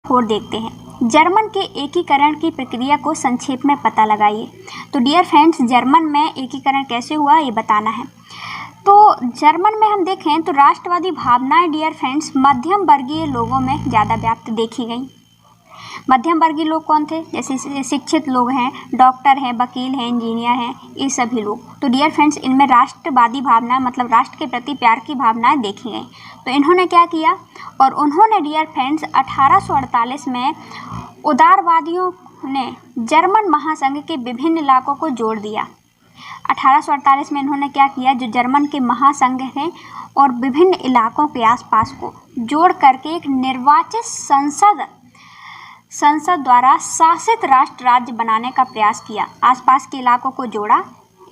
और देखते हैं। जर्मन के एकीकरण की प्रक्रिया को संक्षेप में पता लगाइए। तो डियर फ्रेंड्स, जर्मन में एकीकरण कैसे हुआ ये बताना है। तो जर्मन में हम देखें तो राष्ट्रवादी भावनाएं डियर फ्रेंड्स मध्यम वर्गीय लोगों में ज़्यादा व्याप्त देखी गई। मध्यम वर्गीय लोग कौन थे? जैसे शिक्षित लोग हैं, डॉक्टर हैं, वकील हैं, इंजीनियर हैं, ये सभी लोग। तो डियर फ्रेंड्स, इनमें राष्ट्रवादी भावना मतलब राष्ट्र के प्रति प्यार की भावनाएं देखी गई। तो इन्होंने क्या किया, और उन्होंने डियर फ्रेंड्स 1848 में उदारवादियों ने जर्मन महासंघ के विभिन्न इलाकों को जोड़ दिया। 1848 में इन्होंने क्या किया, जो जर्मन के महासंघ थे और विभिन्न इलाकों के आसपास को जोड़ करके एक निर्वाचित संसद द्वारा शासित राष्ट्र राज्य बनाने का प्रयास किया। आसपास के इलाकों को जोड़ा,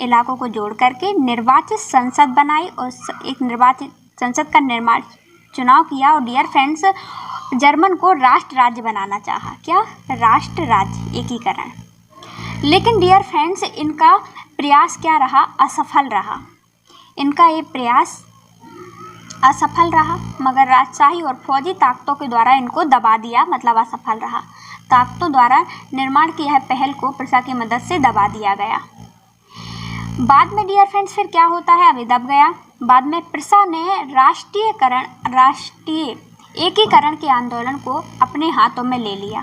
इलाकों को जोड़ करके निर्वाचित संसद बनाई और एक निर्वाचित संसद का निर्माण चुनाव किया। और डियर फ्रेंड्स, जर्मन को राष्ट्र राज्य बनाना चाहा। क्या? राष्ट्र राज्य एकीकरण। लेकिन डियर फ्रेंड्स, इनका प्रयास क्या रहा? असफल रहा। इनका ये प्रयास असफल रहा, मगर राजशाही और फौजी ताकतों के द्वारा इनको दबा दिया, मतलब असफल रहा। ताकतों द्वारा निर्माण की यह पहल को प्रेसा की मदद से दबा दिया गया। बाद में डियर फ्रेंड्स फिर क्या होता है? अभी दब गया। बाद में प्रेसा ने राष्ट्रीय एकीकरण के आंदोलन को अपने हाथों में ले लिया।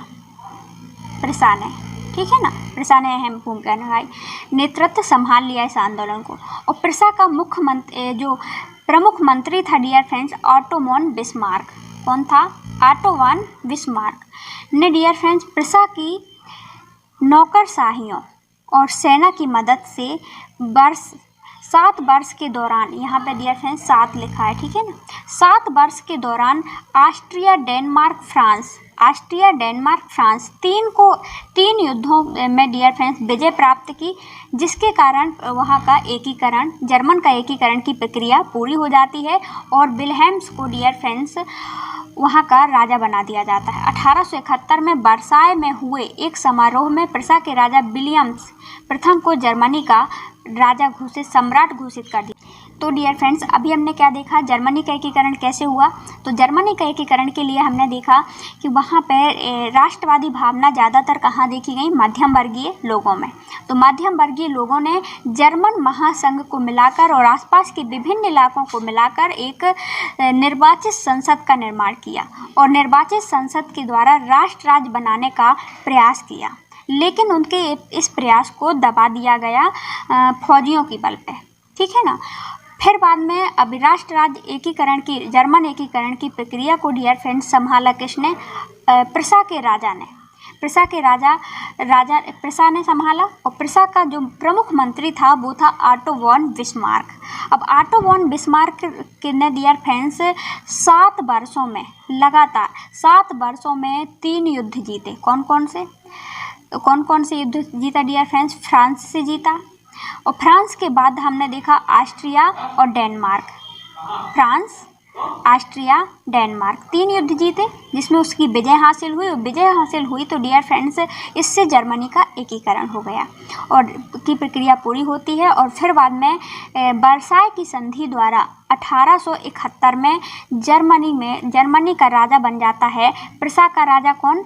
प्रेसा ने, ठीक है ना, प्रेसा ने अहम भूमिका निभाई, नेतृत्व संभाल लिया इस आंदोलन को। और प्रेसा का जो प्रमुख मंत्री था dear friends, Otto von Bismarck. कौन था? ऑटो वॉन बिस्मार्क ने डियर फ्रेंड्स प्रेसा की नौकरशाहियों और सेना की मदद से 7 वर्ष के दौरान, यहाँ पे डियर फ्रेंड्स 7 लिखा है, ठीक है ना, 7 वर्ष के दौरान ऑस्ट्रिया, डेनमार्क, फ्रांस 3 युद्धों में डियर फ्रेंड्स विजय प्राप्त की, जिसके कारण वहाँ का एकीकरण, जर्मन का एकीकरण की प्रक्रिया पूरी हो जाती है और विल्हेम्स को डियर फ्रेंड्स वहाँ का राजा बना दिया जाता है। 1871 में वर्साय में हुए एक समारोह में प्रेसा के राजा विलियम्स प्रथम को जर्मनी का सम्राट घोषित कर दिया। तो डियर फ्रेंड्स, अभी हमने क्या देखा, जर्मनी का एकीकरण कैसे हुआ। तो जर्मनी का एकीकरण के लिए हमने देखा कि वहाँ पर राष्ट्रवादी भावना ज़्यादातर कहाँ देखी गई? मध्यम वर्गीय लोगों में। तो मध्यम वर्गीय लोगों ने जर्मन महासंघ को मिलाकर और आसपास के विभिन्न इलाकों को मिलाकर एक निर्वाचित संसद का निर्माण किया और निर्वाचित संसद के द्वारा राष्ट्र राज्य बनाने का प्रयास किया। लेकिन उनके इस प्रयास को दबा दिया गया फौजियों की बल पे, ठीक है ना। फिर बाद में अभी राष्ट्र राज्य जर्मन एकीकरण की प्रक्रिया को डियर फ्रेंड्स संभाला किसने? प्रेसा ने संभाला। और प्रेसा का जो प्रमुख मंत्री था वो था ऑटो वॉन बिस्मार्क। अब ऑटो वॉन बिस्मार्क ने डियर फ्रेंड्स 7 वर्षों में लगातार 7 वर्षों में 3 युद्ध जीते। कौन कौन से युद्ध जीता डियर फ्रेंड्स? फ्रांस से जीता, और फ्रांस के बाद हमने देखा ऑस्ट्रिया और डेनमार्क। 3 युद्ध जीते, जिसमें उसकी विजय हासिल हुई। तो डियर फ्रेंड्स, इससे जर्मनी का एकीकरण हो गया और की प्रक्रिया पूरी होती है। और फिर बाद में वर्साय की संधि द्वारा 1871 में जर्मनी का राजा बन जाता है प्रेसा का राजा। कौन?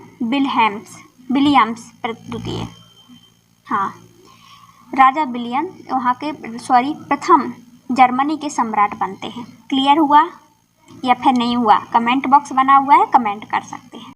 विलियम्स द्वितीय। हाँ, राजा विलियम प्रथम जर्मनी के सम्राट बनते हैं। क्लियर हुआ या फिर नहीं हुआ? कमेंट बॉक्स बना हुआ है, कमेंट कर सकते हैं।